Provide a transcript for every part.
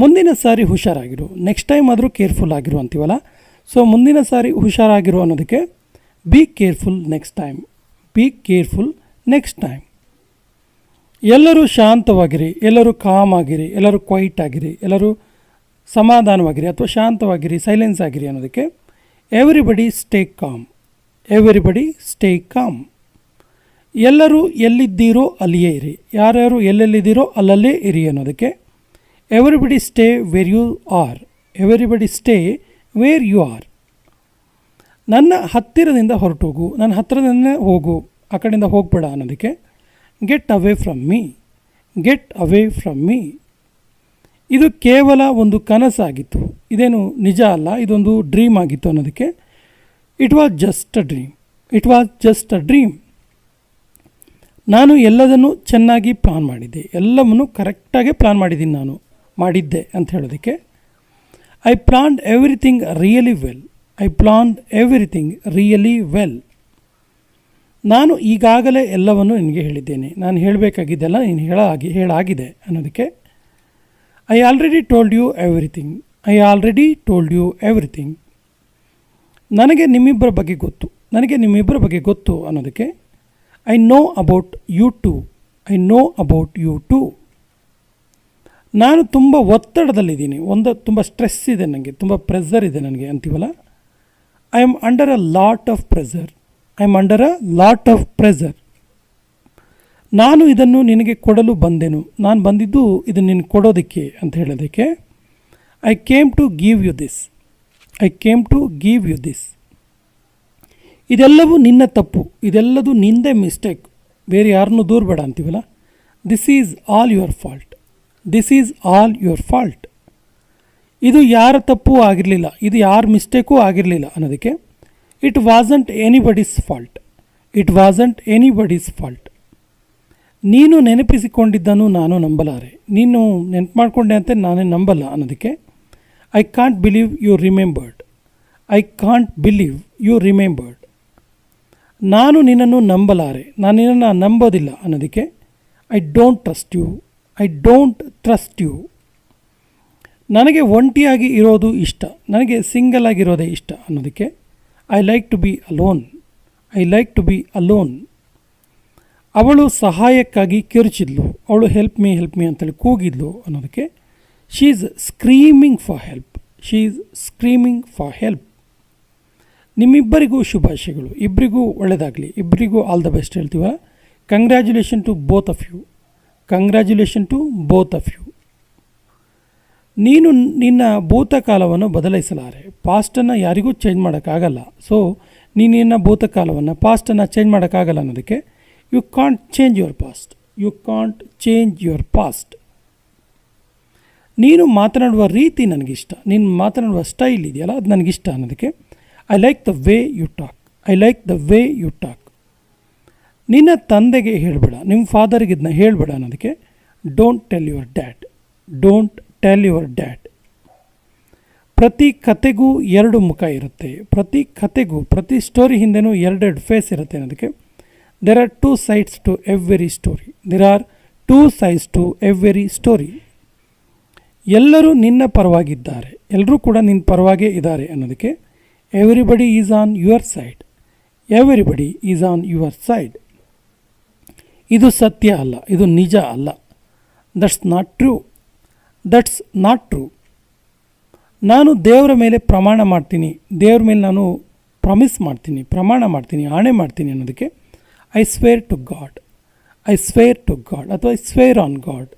ಮುಂದಿನ ಸಾರಿ ಹುಷಾರಾಗಿರು, next time ಆದರೂ careful ಆಗಿರು ಅಂತೀವಲ್ಲ. ಸೊ ಮುಂದಿನ ಸಾರಿ ಹುಷಾರಾಗಿರು ಅನ್ನೋದಕ್ಕೆ be careful next time, be careful next time. ಎಲ್ಲರೂ ಶಾಂತವಾಗಿರಿ, ಎಲ್ಲರೂ ಕಾಮ್ ಆಗಿರಿ, ಎಲ್ಲರೂ ಕ್ವೈಟ್ ಆಗಿರಿ, ಎಲ್ಲರೂ ಸಮಾಧಾನವಾಗಿರಿ ಅಥವಾ ಶಾಂತವಾಗಿರಿ, ಸೈಲೆನ್ಸ್ ಆಗಿರಿ ಅನ್ನೋದಕ್ಕೆ everybody stay calm, everybody stay calm. ಎಲ್ಲರೂ ಎಲ್ಲಿದ್ದೀರೋ ಅಲ್ಲಿಯೇ ಇರಿ, ಯಾರ್ಯಾರು ಎಲ್ಲೆಲ್ಲಿದ್ದೀರೋ ಅಲ್ಲಲ್ಲೇ ಇರಿ ಅನ್ನೋದಕ್ಕೆ everybody stay where you are, everybody stay where you are. ನನ್ನ ಹತ್ತಿರದಿಂದ ಹೊರಟೋಗು, ನನ್ನ ಹತ್ತಿರದಿಂದ ಹೋಗು, ಆ ಕಡೆಯಿಂದ ಹೋಗಬೇಡ ಅನ್ನೋದಕ್ಕೆ get away from me, get away from me. ಇದು ಕೇವಲ ಒಂದು ಕನಸಾಗಿತ್ತು, ಇದೇನು ನಿಜ ಅಲ್ಲ, ಇದೊಂದು ಡ್ರೀಮ್ ಆಗಿತ್ತು ಅನ್ನೋದಕ್ಕೆ it was just a dream, it was just a dream. ನಾನು ಎಲ್ಲದನ್ನು ಚೆನ್ನಾಗಿ ಪ್ಲಾನ್ ಮಾಡಿದ್ದೆ, ಎಲ್ಲವನ್ನು ಕರೆಕ್ಟಾಗಿ ಪ್ಲಾನ್ ಮಾಡಿದ್ದೀನಿ, ನಾನು ಮಾಡಿದ್ದೆ ಅಂತ ಹೇಳೋದಕ್ಕೆ I planned everything really well, I planned everything really well. ನಾನು ಈಗಾಗಲೇ ಎಲ್ಲವನ್ನು ನಿನಗೆ ಹೇಳಿದ್ದೇನೆ, ನಾನು ಹೇಳಬೇಕಾಗಿದ್ದೆಲ್ಲ ನೀನು ಹೇಳಾಗಿದೆ ಅನ್ನೋದಕ್ಕೆ I already told you everything, I already told you everything. ನನಗೆ ನಿಮ್ಮಿಬ್ಬರ ಬಗ್ಗೆ ಗೊತ್ತು, ನನಗೆ ನಿಮ್ಮಿಬ್ಬರ ಬಗ್ಗೆ ಗೊತ್ತು ಅನ್ನೋದಕ್ಕೆ I know about you two, I know about you two. ನಾನು ತುಂಬ ಒತ್ತಡದಲ್ಲಿದ್ದೀನಿ, ತುಂಬ ಸ್ಟ್ರೆಸ್ ಇದೆ ನನಗೆ, ತುಂಬ ಪ್ರೆಷರ್ ಇದೆ ನನಗೆ ಅಂತೀವಲ್ಲ, I am under a lot of pressure, I am under a lot of pressure. ನಾನು ಇದನ್ನು ನಿನಗೆ ಕೊಡಲು ಬಂದೆನು, ನಾನು ಬಂದಿದ್ದು ಇದನ್ನು ನಿನಗೆ ಕೊಡೋದಕ್ಕೆ ಅಂತ ಹೇಳೋದಕ್ಕೆ I came to give you this, I came to give you this. ಇದೆಲ್ಲವೂ ನಿನ್ನ ತಪ್ಪು, ಇದೆಲ್ಲದು ನಿಂದೇ ಮಿಸ್ಟೇಕ್, ಬೇರೆ ಯಾರನ್ನೂ ದೂರಬೇಡ ಅಂತೀವಲ್ಲ. This is all your fault, this is all your fault. ಇದು ಯಾರ ತಪ್ಪು ಆಗಿರಲಿಲ್ಲ, ಇದು ಯಾರ ಮಿಸ್ಟೇಕೂ ಆಗಿರಲಿಲ್ಲ ಅನ್ನೋದಕ್ಕೆ it wasn't anybody's fault, it wasn't anybody's fault. ನೀನು ನೆನಪಿಸಿಕೊಂಡಿದ್ದನ್ನು ನಾನು ನಂಬಲಾರೆ, ನೀನು ನೆನಪು ಮಾಡಿಕೊಂಡೆ ಅಂತ ನಾನೇ ನಂಬಲ್ಲ ಅನ್ನೋದಕ್ಕೆ I can't believe you remembered, I can't believe you remembered. ನಾನು ನಿನ್ನನ್ನು ನಂಬಲಾರೆ, ನಾನು ನಿನ್ನನ್ನು ನಂಬೋದಿಲ್ಲ ಅನ್ನೋದಕ್ಕೆ I don't trust you, I don't trust you. ನನಗೆ ಒಂಟಿಯಾಗಿ ಇರೋದು ಇಷ್ಟ, ನನಗೆ ಸಿಂಗಲ್ ಆಗಿರೋದೇ ಇಷ್ಟ ಅನ್ನೋದಕ್ಕೆ I like to be alone, I like to be alone. ಅವಳು ಸಹಾಯಕ್ಕಾಗಿ ಕಿರುಚಿದ್ಲು, ಅವಳು ಹೆಲ್ಪ್ ಮೀ ಅಂತೇಳಿ ಕೂಗಿದ್ಲು ಅನ್ನೋದಕ್ಕೆ she is screaming for help, she is screaming for help. ನಿಮ್ಮಿಬ್ಬರಿಗೂ ಶುಭಾಶಯಗಳು, ಇಬ್ಬರಿಗೂ ಒಳ್ಳೆಯದಾಗಲಿ, ಇಬ್ಬರಿಗೂ ಆಲ್ ದ ಬೆಸ್ಟ್ ಹೇಳ್ತೀವ. Congratulation to both of you, congratulation to both of you. ನೀನು ನಿನ್ನ ಭೂತಕಾಲವನ್ನು ಬದಲಾಯಿಸಲಾರೆ, ಪಾಸ್ಟನ್ನು ಯಾರಿಗೂ ಚೇಂಜ್ ಮಾಡೋಕ್ಕಾಗಲ್ಲ. ಸೊ ನೀನು ನಿನ್ನ ಭೂತಕಾಲವನ್ನು, ಪಾಸ್ಟನ್ನು ಚೇಂಜ್ ಮಾಡೋಕ್ಕಾಗಲ್ಲ ಅನ್ನೋದಕ್ಕೆ you can't change your past, you can't change your past. ನೀನು ಮಾತನಾಡುವ ರೀತಿ ನನಗಿಷ್ಟ, ನೀನು ಮಾತನಾಡುವ ಸ್ಟೈಲ್ ಇದೆಯಲ್ಲ ಅದು ನನಗಿಷ್ಟ ಅನ್ನೋದಕ್ಕೆ I like the way you talk, I like the way you talk. ನಿನ್ನ ತಂದೆಗೆ ಹೇಳಬೇಡ, ನಿಮ್ಮ ಫಾದರ್ಗೆ ಇದನ್ನ ಹೇಳಬೇಡ ಅನ್ನೋದಕ್ಕೆ don't tell your dad, don't tell your dad. ಪ್ರತಿ ಕತೆಗೂ ಎರಡು ಮುಖ ಇರುತ್ತೆ, ಪ್ರತಿ ಕತೆಗೂ, ಪ್ರತಿ ಸ್ಟೋರಿ ಹಿಂದೆನೂ ಎರಡೆರಡು ಫೇಸ್ ಇರುತ್ತೆ ಅನ್ನೋದಕ್ಕೆ there are two sides to every story, there are two sides to every story. ಎಲ್ಲರೂ ನಿನ್ನ ಪರವಾಗಿದ್ದಾರೆ, ಎಲ್ಲರೂ ಕೂಡ ನಿನ್ನ ಪರವಾಗೇ ಇದ್ದಾರೆ ಅನ್ನೋದಕ್ಕೆ everybody is on your side, everybody is on your side. ಇದು ಸತ್ಯ ಅಲ್ಲ, ಇದು ನಿಜ ಅಲ್ಲ. That's not true, that's not true. ನಾನು ದೇವರ ಮೇಲೆ ಪ್ರಮಾಣ ಮಾಡ್ತೀನಿ, ದೇವರ ಮೇಲೆ ನಾನು ಪ್ರಾಮಿಸ್ ಮಾಡ್ತೀನಿ, ಪ್ರಮಾಣ ಮಾಡ್ತೀನಿ, ಆಣೆ ಮಾಡ್ತೀನಿ ಅನ್ನೋದಕ್ಕೆ I swear to God, I swear to God ಅಥವಾ ಐ ಸ್ವೇರ್ ಆನ್ ಗಾಡ್.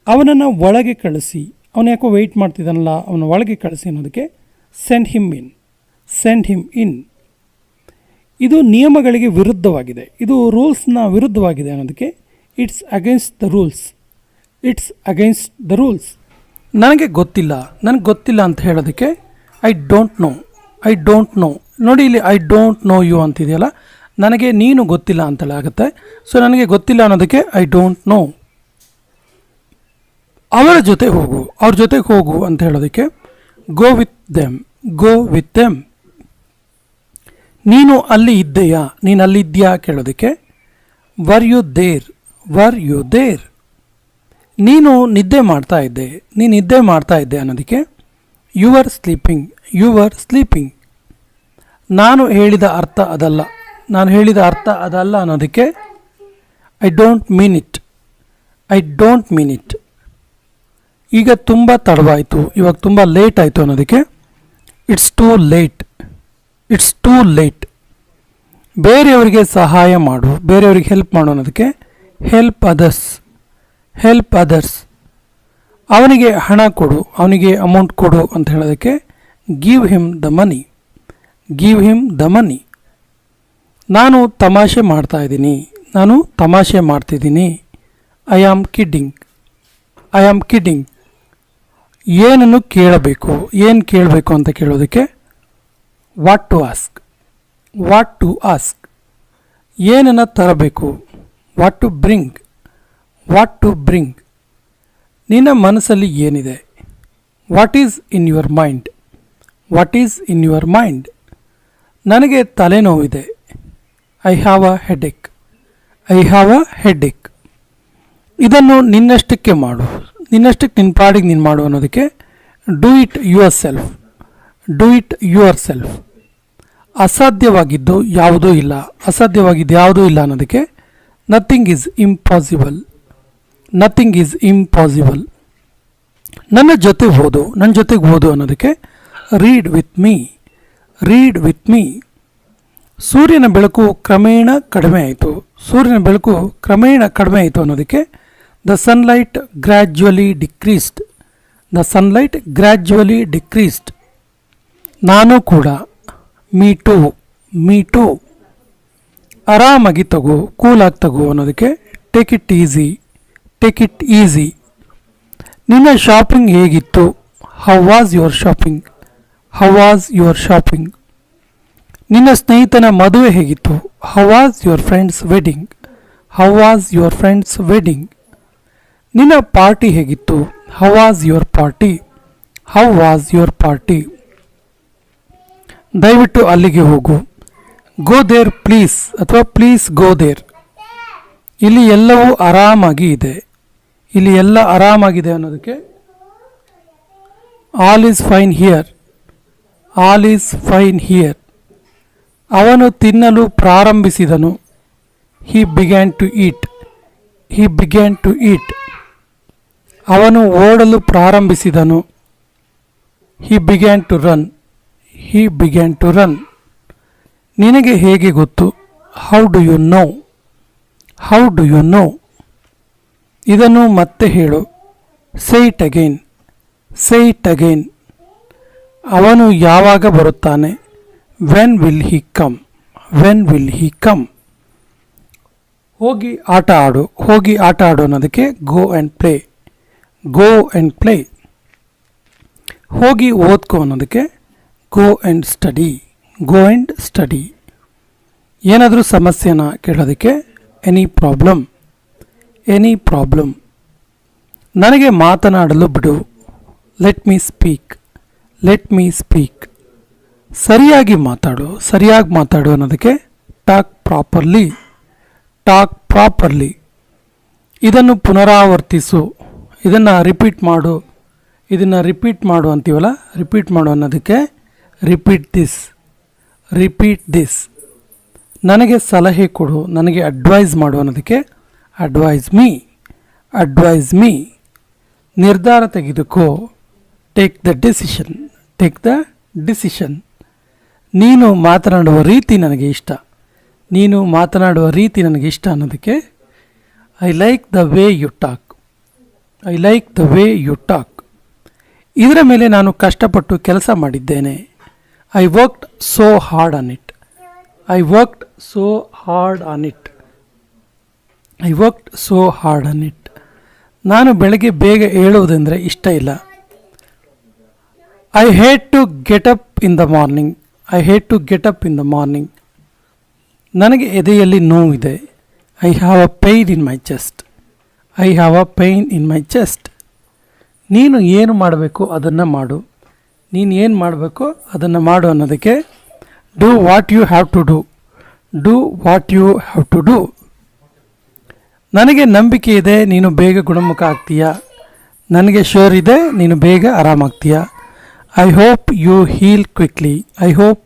ಅವನನ್ನು ಒಳಗೆ ಕಳಿಸಿ, ಅವನು ಯಾಕೋ ವೆಯ್ಟ್ ಮಾಡ್ತಿದ್ದಾನಲ್ಲ, ಅವನ ಒಳಗೆ ಕಳಿಸಿ ಅನ್ನೋದಕ್ಕೆ send him in, send him in. ಇದು ನಿಯಮಗಳಿಗೆ ವಿರುದ್ಧವಾಗಿದೆ, ಇದು ರೂಲ್ಸ್ನ ವಿರುದ್ಧವಾಗಿದೆ ಅನ್ನೋದಕ್ಕೆ it's against the rules, it's against the rules. ನನಗೆ ಗೊತ್ತಿಲ್ಲ, ನನಗೆ ಗೊತ್ತಿಲ್ಲ ಅಂತ ಹೇಳೋದಕ್ಕೆ I don't know, I don't know. ನೋಡಿ ಇಲ್ಲಿ ಐ ಡೋಂಟ್ ನೋ ಯು ಅಂತಿದೆಯಲ್ಲ, ನನಗೆ ನೀನು ಗೊತ್ತಿಲ್ಲ ಅಂತೇಳಿ ಆಗುತ್ತೆ. ಸೊ ನನಗೆ ಗೊತ್ತಿಲ್ಲ ಅನ್ನೋದಕ್ಕೆ ಐ ಡೋಂಟ್ ನೋ. ಅವರ ಜೊತೆ ಹೋಗು, ಅವ್ರ ಜೊತೆಗೆ ಹೋಗು ಅಂತ ಹೇಳೋದಕ್ಕೆ go with them, go with them. ನೀನು ಅಲ್ಲಿ ಇದ್ದೆಯಾ, ನೀನು ಅಲ್ಲಿದ್ದೀಯಾ ಕೇಳೋದಕ್ಕೆ were you there, were you there. ನೀನು ನಿದ್ದೆ ಮಾಡ್ತಾ ಇದ್ದೆ, ನೀನು ನಿದ್ದೆ ಮಾಡ್ತಾ ಇದ್ದೆ ಅನ್ನೋದಕ್ಕೆ you are sleeping, you are sleeping. ನಾನು ಹೇಳಿದ ಅರ್ಥ ಅದಲ್ಲ, ನಾನು ಹೇಳಿದ ಅರ್ಥ ಅದಲ್ಲ ಅನ್ನೋದಕ್ಕೆ I don't mean it, I don't mean it. ಈಗ ತುಂಬ ತಡವಾಯಿತು, ಇವಾಗ ತುಂಬ ಲೇಟ್ ಆಯಿತು ಅನ್ನೋದಕ್ಕೆ it's too late, it's too late. ಬೇರೆಯವರಿಗೆ ಸಹಾಯ ಮಾಡು, ಬೇರೆಯವರಿಗೆ ಹೆಲ್ಪ್ ಮಾಡು ಅನ್ನೋದಕ್ಕೆ ಹೆಲ್ಪ್ ಅದರ್ಸ್, ಹೆಲ್ಪ್ ಅದರ್ಸ್. ಅವನಿಗೆ ಹಣ ಕೊಡು, ಅವನಿಗೆ ಅಮೌಂಟ್ ಕೊಡು ಅಂತ ಹೇಳೋದಕ್ಕೆ give him the money, give him the money. ನಾನು ತಮಾಷೆ ಮಾಡ್ತಾ ಇದ್ದೀನಿ, ನಾನು ತಮಾಷೆ ಮಾಡ್ತಿದ್ದೀನಿ. I am kidding, I am kidding. ಏನನ್ನು ಕೇಳಬೇಕು, ಏನು ಕೇಳಬೇಕು ಅಂತ ಕೇಳೋದಕ್ಕೆ what to ask, what to ask. ಏನನ್ನು ತರಬೇಕು, what to bring, what to bring. ನಿನ್ನ ಮನಸ್ಸಲ್ಲಿ ಏನಿದೆ, what is in your mind, what is in your mind. ನನಗೆ ತಲೆನೋವಿದೆ, I have a headache, I have a headache. ಇದನ್ನು ನಿನ್ನಷ್ಟಕ್ಕೆ ಮಾಡು, ನಿನ್ನಷ್ಟಕ್ಕೆ ನಿನ್ನ ಪಾಡಿಗೆ ನೀನು ಮಾಡು ಅನ್ನೋದಕ್ಕೆ do it yourself, do it yourself. ಅಸಾಧ್ಯವಾಗಿದ್ದು ಯಾವುದೂ ಇಲ್ಲ, ಅಸಾಧ್ಯವಾಗಿದ್ದು ಯಾವುದೂ ಇಲ್ಲ ಅನ್ನೋದಕ್ಕೆ nothing is impossible, nothing is impossible. ನನ್ನ ಜೊತೆ ಓದು, ನನ್ನ ಜೊತೆಗೆ ಓದು ಅನ್ನೋದಕ್ಕೆ read with me, read with me. ಸೂರ್ಯನ ಬೆಳಕು ಕ್ರಮೇಣ ಕಡಿಮೆ ಆಯಿತು, ಸೂರ್ಯನ ಬೆಳಕು ಕ್ರಮೇಣ ಕಡಿಮೆ ಆಯಿತು ಅನ್ನೋದಕ್ಕೆ the sunlight gradually decreased, the sunlight gradually decreased. ನಾನು ಕೂಡ, ಮೀ ಟು, ಮೀ ಟು. ಆರಾಮಾಗಿ ತಗೋ, ಕೂಲಾಗಿ ತಗೋ ಅನ್ನೋದಕ್ಕೆ take it easy, take it easy. ನಿನ್ನ ಶಾಪಿಂಗ್ ಹೇಗಿತ್ತು, how was your shopping, how was your shopping. ನಿನ್ನ ಸ್ನೇಹಿತನ ಮದುವೆ ಹೇಗಿತ್ತು, how was your friends wedding, how was your friends wedding. ನಿನ್ನ ಪಾರ್ಟಿ ಹೇಗಿತ್ತು, how was your party, how was your party. ದಯವಿಟ್ಟು ಅಲ್ಲಿಗೆ ಹೋಗು, ಗೋ ದೇರ್ ಪ್ಲೀಸ್ ಅಥವಾ ಪ್ಲೀಸ್ ಗೋ ದೇರ್. ಇಲ್ಲಿ ಎಲ್ಲವೂ ಆರಾಮಾಗಿ ಇದೆ, ಇಲ್ಲಿ ಎಲ್ಲ ಆರಾಮಾಗಿದೆ ಅನ್ನೋದಕ್ಕೆ all is fine here, all is fine here. ಅವನು ತಿನ್ನಲು ಪ್ರಾರಂಭಿಸಿದನು, he began to eat, he began to eat. ಅವನು ಓಡಲು ಪ್ರಾರಂಭಿಸಿದನು, he began to run, he began to run. ನಿನಗೆ ಹೇಗೆ ಗೊತ್ತು, how do you know, how do you know. ಇದನ್ನು ಮತ್ತೆ ಹೇಳು, say it again, say it again. ಅವನು ಯಾವಾಗ ಬರುತ್ತಾನೆ, when will he come, when will he come. ಹೋಗಿ ಆಟ ಆಡು, ಹೋಗಿ ಆಟ ಆಡು ಅನ್ನೋದಕ್ಕೆ go and play, go and play. ಹೋಗಿ ಓದ್ಕೋ ಅನ್ನೋದಕ್ಕೆ go and study, go and study. ಏನಾದರೂ ಸಮಸ್ಯೆನ ಕೇಳೋದಕ್ಕೆ ಎನಿ ಪ್ರಾಬ್ಲಮ್, ಎನಿ ಪ್ರಾಬ್ಲಮ್. ನನಗೆ ಮಾತನಾಡಲು ಬಿಡು, let me speak, let me speak. ಸರಿಯಾಗಿ ಮಾತಾಡು, ಸರಿಯಾಗಿ ಮಾತಾಡು ಅನ್ನೋದಕ್ಕೆ ಟಾಕ್ ಪ್ರಾಪರ್ಲಿ, ಟಾಕ್ ಪ್ರಾಪರ್ಲಿ. ಇದನ್ನು ಪುನರಾವರ್ತಿಸು, ಇದನ್ನು ರಿಪೀಟ್ ಮಾಡು, ಇದನ್ನು ರಿಪೀಟ್ ಮಾಡು ಅಂತೀವಲ್ಲ, ರಿಪೀಟ್ ಮಾಡು ಅನ್ನೋದಕ್ಕೆ ರಿಪೀಟ್ ದಿಸ್, ರಿಪೀಟ್ ದಿಸ್. ನನಗೆ ಸಲಹೆ ಕೊಡು, ನನಗೆ ಅಡ್ವೈಸ್ ಮಾಡು ಅನ್ನೋದಕ್ಕೆ ಅಡ್ವೈಸ್ ಮೀ, ಅಡ್ವೈಸ್ ಮೀ. ನಿರ್ಧಾರ ತೆಗೆದುಕೋ, take the decision, take the decision. ನೀನು ಮಾತನಾಡುವ ರೀತಿ ನನಗೆ ಇಷ್ಟ, ನೀನು ಮಾತನಾಡುವ ರೀತಿ ನನಗೆ ಇಷ್ಟ ಅನ್ನೋದಕ್ಕೆ I like the way you talk, I like the way you talk. ಇದರ ಮೇಲೆ ನಾನು ಕಷ್ಟಪಟ್ಟು ಕೆಲಸ ಮಾಡಿದ್ದೇನೆ, I worked so hard on it, I worked so hard on it, I worked so hard on it. ನಾನು ಬೆಳಗ್ಗೆ ಬೇಗ ಏಳುವುದೆಂದರೆ ಇಷ್ಟ ಇಲ್ಲ, I hate to get up in the morning, I hate to get up in the morning. ನನಗೆ ಎದೆಯಲ್ಲಿ ನೋವಿದೆ, I have a pain in my chest, I have a pain in my chest. ನೀನು ಏನು ಮಾಡಬೇಕು ಅದನ್ನು ಮಾಡು, ನೀನು ಏನು ಮಾಡಬೇಕು ಅದನ್ನು ಮಾಡು ಅನ್ನೋದಕ್ಕೆ do what you have to do, do what you have to do. ನನಗೆ ನಂಬಿಕೆ ಇದೆ ನೀನು ಬೇಗ ಗುಣಮುಖ ಆಗ್ತೀಯಾ. ನನಗೆ ಶೋರ್ ಇದೆ ನೀನು ಬೇಗ ಆರಾಮಾಗ್ತೀಯಾ. I hope you heal quickly. I hope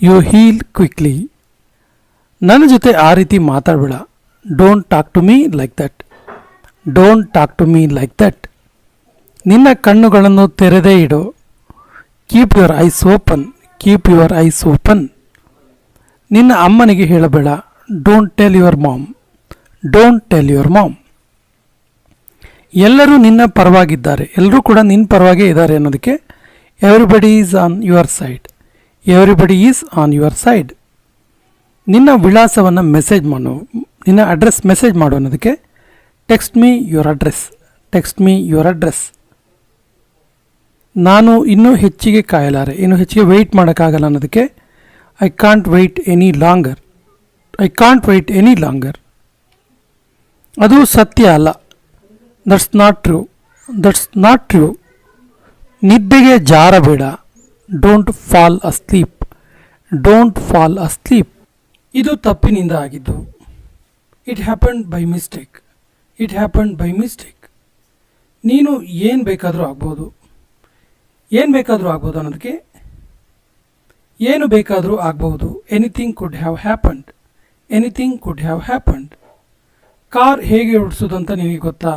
you heal quickly. ನನ್ನ ಜೊತೆ ಆ ರೀತಿ ಮಾತಾಡಬೇಡ. Don't talk to me like that. Don't talk to me like that. ನಿನ್ನ ಕಣ್ಣುಗಳನ್ನು ತೆರೆದೇ ಇಡು. Keep your eyes open. Keep your eyes open. ನಿನ್ನ ಅಮ್ಮನಿಗೆ ಹೇಳಬೇಡ. Don't tell your mom. Don't tell your mom. ಎಲ್ಲರೂ ನಿನ್ನ ಪರವಾಗಿದ್ದಾರೆ. ಎಲ್ಲರೂ ಕೂಡ ನಿನ್ನ ಪರವಾಗೇ ಇದ್ದಾರೆ ಅನ್ನೋದಕ್ಕೆ everybody is on your side. Everybody is on your side. ನಿನ್ನ ವಿಳಾಸವನ್ನು ಮೆಸೇಜ್ ಮಾಡು. ನಿನ್ನ ಅಡ್ರೆಸ್ ಮೆಸೇಜ್ ಮಾಡು ಅನ್ನೋದಕ್ಕೆ text me your address. Text me your address. ನಾನು ಇನ್ನೂ ಹೆಚ್ಚಿಗೆ ಕಾಯಲಾರೆ. ಇನ್ನೂ ಹೆಚ್ಚಿಗೆ ವೆಯ್ಟ್ ಮಾಡೋಕ್ಕಾಗಲ್ಲ ಅನ್ನೋದಕ್ಕೆ I can't wait any longer. I can't wait any longer. ಅದು ಸತ್ಯ ಅಲ್ಲ. That's not true. That's not true. ನಿದ್ದೆಗೆ ಜಾರಬೇಡ. Don't fall asleep. Don't fall asleep. ಇದು ತಪ್ಪಿನಿಂದ ಆಗಿದ್ದು. It happened by mistake. It happened by mistake. ನೀನು ಏನು ಬೇಕಾದರೂ ಆಗ್ಬೋದು. ಏನು ಬೇಕಾದರೂ ಆಗ್ಬೋದು ಅನ್ನೋದಕ್ಕೆ ಏನು ಬೇಕಾದರೂ ಆಗಬಹುದು. Anything could have happened. Anything could have happened. Car ಹೇಗೆ ಓಡಿಸೋದು ಅಂತ ನಿಮಗೆ ಗೊತ್ತಾ?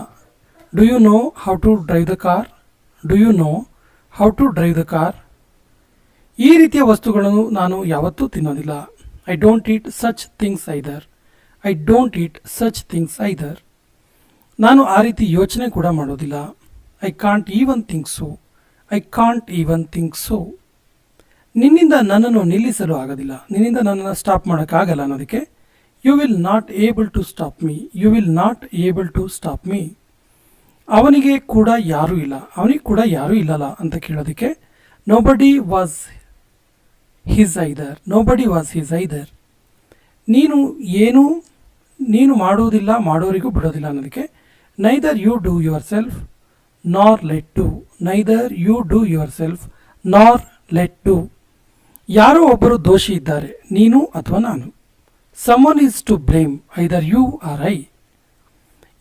Do you know how to drive the car? Do you know how to drive the car? ಈ ರೀತಿಯ ವಸ್ತುಗಳನ್ನು ನಾನು ಯಾವತ್ತೂ ತಿನ್ನೋದಿಲ್ಲ. I don't eat such things either. I don't eat such things either. ನಾನು ಆ ರೀತಿ ಯೋಚನೆ ಕೂಡ ಮಾಡೋದಿಲ್ಲ. I can't even think so. I can't even think so. ನಿನ್ನಿಂದ ನನ್ನನ್ನು ನಿಲ್ಲಿಸಲು ಆಗೋದಿಲ್ಲ. ನಿನ್ನಿಂದ ನನ್ನನ್ನು ಸ್ಟಾಪ್ ಮಾಡೋಕ್ಕಾಗಲ್ಲ ಅನ್ನೋದಕ್ಕೆ you will not able to stop me. You will not able to stop me. ಅವನಿಗೆ ಕೂಡ ಯಾರೂ ಇಲ್ಲ. ಅವನಿಗೆ ಕೂಡ ಯಾರೂ ಇಲ್ಲಲ್ಲ ಅಂತ ಕೇಳೋದಕ್ಕೆ nobody was his either. Nobody was his either. ನೀನು ಮಾಡುವುದಿಲ್ಲ, ಮಾಡೋರಿಗೂ ಬಿಡೋದಿಲ್ಲ ಅನ್ನೋದಕ್ಕೆ neither you do yourself nor let do. Neither you do yourself nor let do. ಯಾರೋ ಒಬ್ಬರು ದೋಷಿ ಇದ್ದಾರೆ, ನೀನು ಅಥವಾ ನಾನು. Someone is to blame. Either you or I.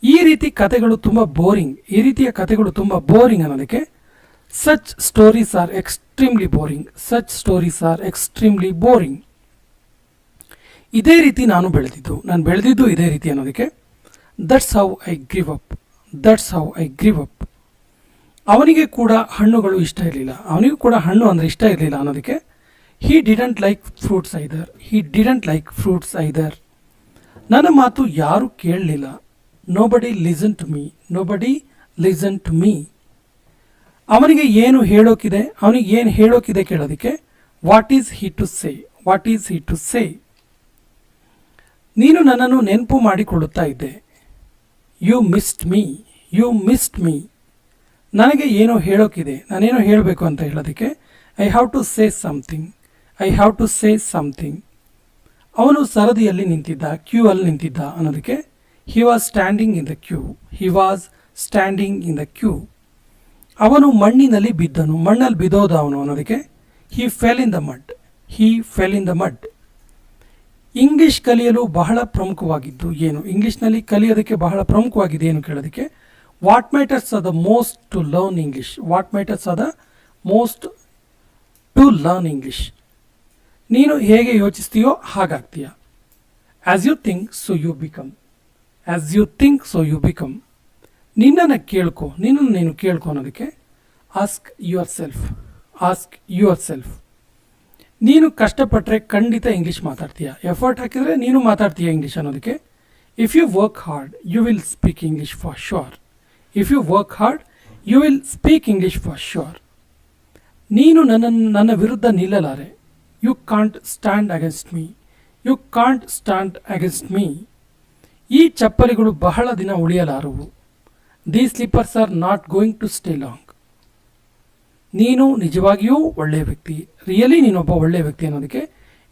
ಈ ರೀತಿ ಕಥೆಗಳು ತುಂಬ ಬೋರಿಂಗ್. ಈ ರೀತಿಯ ಕಥೆಗಳು ತುಂಬ ಬೋರಿಂಗ್ ಅನ್ನೋದಕ್ಕೆ such stories are extremely boring. Such stories are extremely boring. ಇದೇ ರೀತಿ ನಾನು ಬೆಳೆದಿದ್ದು ಇದೇ ರೀತಿ ಅನ್ನೋದಕ್ಕೆ that's how I grew up. That's how I grew up. ಅವನಿಗೆ ಕೂಡ ಹಣ್ಣುಗಳು ಇಷ್ಟ ಇರಲಿಲ್ಲ. ಅವನಿಗೂ ಕೂಡ ಹಣ್ಣು ಅಂದರೆ ಇಷ್ಟ ಇರಲಿಲ್ಲ ಅನ್ನೋದಕ್ಕೆ he didn't like fruits either. He didn't like fruits either. ನನ್ನ ಮಾತು ಯಾರೂ ಕೇಳಲಿಲ್ಲ. Nobody listen to me. Nobody listen to me. ಅವನಿಗೆ ಏನು ಹೇಳೋಕಿದೆ ಕೇಳೋದಕ್ಕೆ what is he to say. What is he to say. ನೀನು ನನ್ನನ್ನು ನೆನಪು ಮಾಡಿಕೊಳ್ಳುತ್ತಾ ಇದ್ದೆ. You missed me. You missed me. ನನಗೆ ಏನೋ ಹೇಳೋಕಿದೆ, ನಾನೇನೋ ಹೇಳಬೇಕು ಅಂತ ಹೇಳೋದಕ್ಕೆ I have to say something. I have to say something. ಅವನು ಸರದಿಯಲ್ಲಿ ನಿಂತಿದ್ದ, ಕ್ಯೂ ಅಲ್ಲಿ ನಿಂತಿದ್ದ ಅನ್ನೋದಕ್ಕೆ he was standing in the queue. He was standing in the queue. ಅವನು ಮಣ್ಣಿನಲ್ಲಿ ಬಿದ್ದನು. ಮಣ್ಣಲ್ಲಿ ಬಿದ್ದೋದ ಅವನು ಅನ್ನೋದಕ್ಕೆ he fell in the mud. He fell in the mud. English ಕಲಿಯಲು ಬಹಳ ಪ್ರಮುಖವಾಗಿದ್ದು ಏನು? ಇಂಗ್ಲಿಷ್ನಲ್ಲಿ ಕಲಿಯೋದಕ್ಕೆ ಬಹಳ ಪ್ರಮುಖವಾಗಿದೆ ಏನು ಕೇಳೋದಕ್ಕೆ what matters are the most to learn English. What matters are the most to learn English. ನೀನು ಹೇಗೆ ಯೋಚಿಸ್ತೀಯೋ ಹಾಗಾಗ್ತೀಯ. As you think so you become. As you think so you become. ನಿನ್ನನ್ನು ಕೇಳ್ಕೊ, ನೀನು ಕೇಳ್ಕೊ ಅನ್ನೋದಕ್ಕೆ ask yourself. Ask yourself. ನೀನು ಕಷ್ಟಪಟ್ಟರೆ ಖಂಡಿತ ಇಂಗ್ಲೀಷ್ ಮಾತಾಡ್ತೀಯ. ಎಫರ್ಟ್ ಹಾಕಿದರೆ ನೀನು ಮಾತಾಡ್ತೀಯ ಇಂಗ್ಲೀಷ್ ಅನ್ನೋದಕ್ಕೆ if you work hard you will speak English for sure. If you work hard you will speak English for sure. ನೀನು ನನ್ನ ವಿರುದ್ಧ ನಿಲ್ಲಲಾರೆ. You can't stand against me. You can't stand against me. ಈ ಚಪ್ಪಲಿಗಳು ಬಹಳ ದಿನ ಉಳಿಯಲಾರವು. These slippers are not going to stay long. ನೀನು ನಿಜವಾಗಿಯೂ ಒಳ್ಳೆಯ ವ್ಯಕ್ತಿ. ರಿಯಲಿ ನೀನೊಬ್ಬ ಒಳ್ಳೆಯ ವ್ಯಕ್ತಿ ಅನ್ನೋದಕ್ಕೆ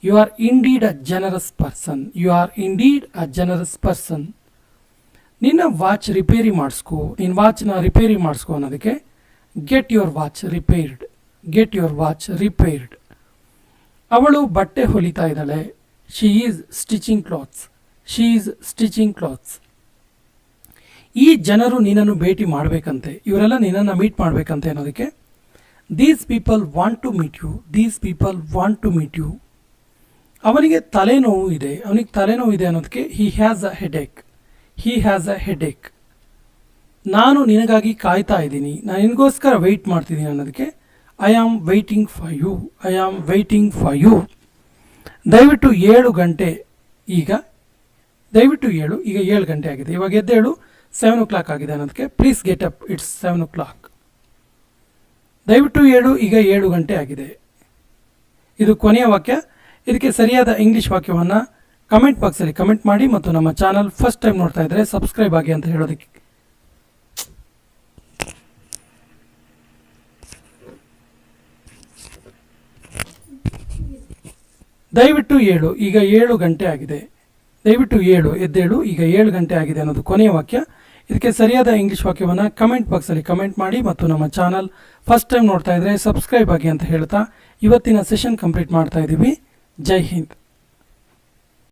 you are indeed a generous person. You are indeed a generous person. ನಿನ್ನ ವಾಚ್ ರಿಪೇರಿ ಮಾಡಿಸ್ಕೋ. ನಿನ್ನ ವಾಚ್ನ ರಿಪೇರಿ ಮಾಡಿಸ್ಕೋ ಅನ್ನೋದಕ್ಕೆ get your watch repaired. Get your watch repaired. ಅವಳು ಬಟ್ಟೆ ಹೊಲಿತಾ ಇದ್ದಾಳೆ. She is stitching clothes. She is stitching clothes. ಈ ಜನರು ನಿನ್ನನ್ನು ಭೇಟಿ ಮಾಡಬೇಕಂತೆ, ಇವರೆಲ್ಲ ನಿನ್ನನ್ನು ಮೀಟ್ ಮಾಡಬೇಕಂತೆ ಅನ್ನೋದಕ್ಕೆ these people want to meet you, these people want to meet you. ಅವನಿಗೆ ತಲೆನೋವು ಇದೆ, ಅವನಿಗೆ ತಲೆನೋವು ಇದೆ ಅನ್ನೋದಕ್ಕೆ he has a headache, he has a headache. ನಾನು ನಿನಗಾಗಿ ಕಾಯ್ತಾ ಇದ್ದೀನಿ, ನಾನು ನಿನಗೋಸ್ಕರ ವೆಯ್ಟ್ ಮಾಡ್ತಿದ್ದೀನಿ ಅನ್ನೋದಕ್ಕೆ I am waiting for you, I am waiting for you. ದಯವಿಟ್ಟು 7 ಗಂಟೆ ಈಗ, ದಯವಿಟ್ಟು 7 ಈಗ 7 ಗಂಟೆ ಆಗಿದೆ, ಇವಾಗ ಎದ್ದೇಳು 7 o'clock ಆಗಿದೆ ಅನ್ನೋದಕ್ಕೆ please get up, it's 7 o'clock. ದಯವಿಟ್ಟು 7 ಈಗ 7 ಗಂಟೆ ಆಗಿದೆ. ಇದು ಕೊನೆಯ ವಾಕ್ಯ. ಇದಕ್ಕೆ ಸರಿಯಾದ ಇಂಗ್ಲಿಷ್ ವಾಕ್ಯವನ್ನು ಕಮೆಂಟ್ ಬಾಕ್ಸಲ್ಲಿ ಕಮೆಂಟ್ ಮಾಡಿ ಮತ್ತು ನಮ್ಮ ಚಾನಲ್ ಫಸ್ಟ್ ಟೈಮ್ ನೋಡ್ತಾ ಇದ್ದರೆ ಸಬ್ಸ್ಕ್ರೈಬ್ ಆಗಿ ಅಂತ ಹೇಳೋದಕ್ಕೆ ದಯವಿಟ್ಟು 7 ಈಗ 7 ಗಂಟೆ ಆಗಿದೆ, ದಯವಿಟ್ಟು 7 ಎದ್ದೇಳು ಈಗ 7 ಗಂಟೆ ಆಗಿದೆ ಅನ್ನೋದು ಕೊನೆಯ ವಾಕ್ಯ. ಇದಕ್ಕೆ ಸರಿಯಾದ ಇಂಗ್ಲಿಷ್ ವಾಕ್ಯವನ್ನು ಕಮೆಂಟ್ ಬಾಕ್ಸಲ್ಲಿ ಕಮೆಂಟ್ ಮಾಡಿ ಮತ್ತು ನಮ್ಮ ಚಾನಲ್ ಫಸ್ಟ್ ಟೈಮ್ ನೋಡ್ತಾ ಇದ್ದರೆ ಸಬ್ಸ್ಕ್ರೈಬ್ ಆಗಿ ಅಂತ ಹೇಳ್ತಾ ಇವತ್ತಿನ ಸೆಷನ್ ಕಂಪ್ಲೀಟ್ ಮಾಡ್ತಾ ಇದ್ದೀವಿ. ಜೈ ಹಿಂದ್.